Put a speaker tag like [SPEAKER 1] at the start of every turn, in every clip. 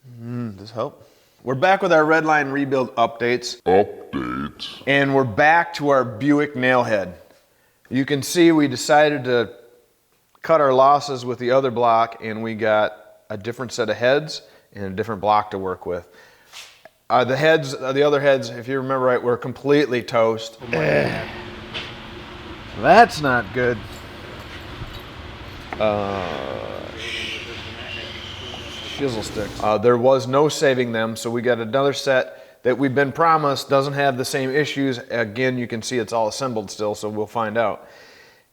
[SPEAKER 1] Does this help? We're back with our Redline rebuild updates. And we're back to our Buick Nailhead. You can see we decided to cut our losses with the other block, and we got a different set of heads and a different block to work with. The other heads, if you remember right, were completely toast. That's not good. Shizzle sticks. There was no saving them, so we got another set that we've been promised doesn't have the same issues. Again, you can see it's all assembled still, so we'll find out.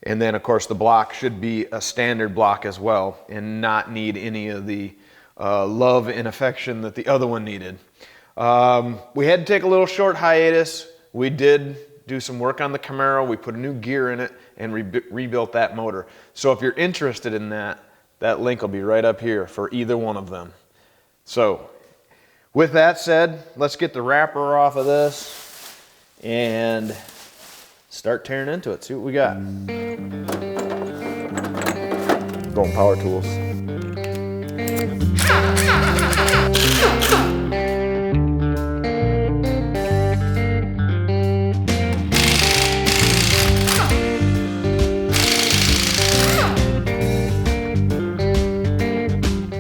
[SPEAKER 1] And then, of course, the block should be a standard block as well and not need any of the love and affection that the other one needed. We had to take a little short hiatus. We did do some work on the Camaro. We put a new gear in it and rebuilt that motor. So if you're interested in that, that link will be right up here for either one of them. So with that said, let's get the wrapper off of this and start tearing into it. See what we got. Going power tools.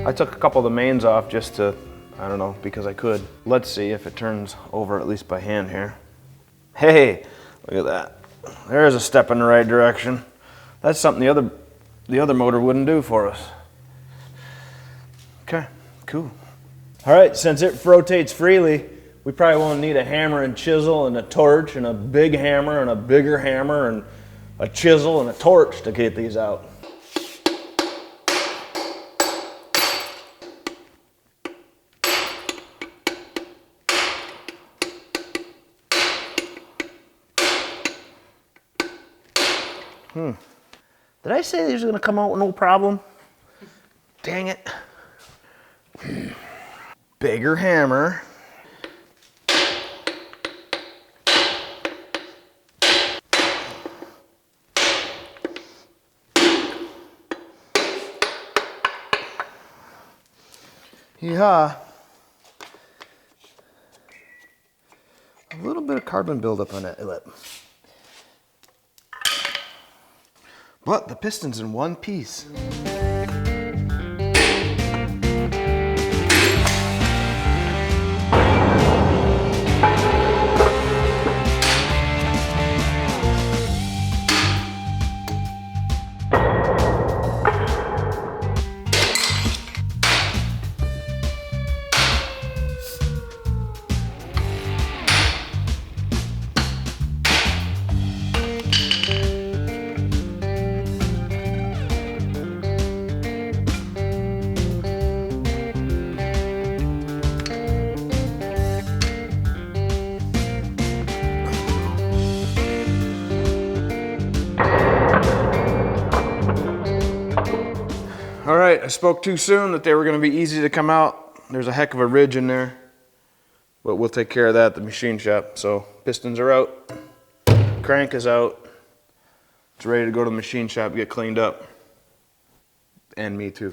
[SPEAKER 1] I took a couple of the mains off just to, I don't know, because I could. Let's see if it turns over at least by hand here. Hey, look at that. There's a step in the right direction. That's something the other motor wouldn't do for us. Okay, cool. All right, since it rotates freely, we probably won't need a hammer and chisel and a torch and a big hammer and a bigger hammer and a chisel and a torch to get these out. Did I say these are gonna come out with no problem? Dang it. Bigger hammer. Yeah. A little bit of carbon buildup on that lip. But the piston's in one piece. All right, I spoke too soon that they were going to be easy to come out. There's a heck of a ridge in there, but we'll take care of that at the machine shop. So pistons are out, crank is out. It's ready to go to the machine shop, get cleaned up, and me too.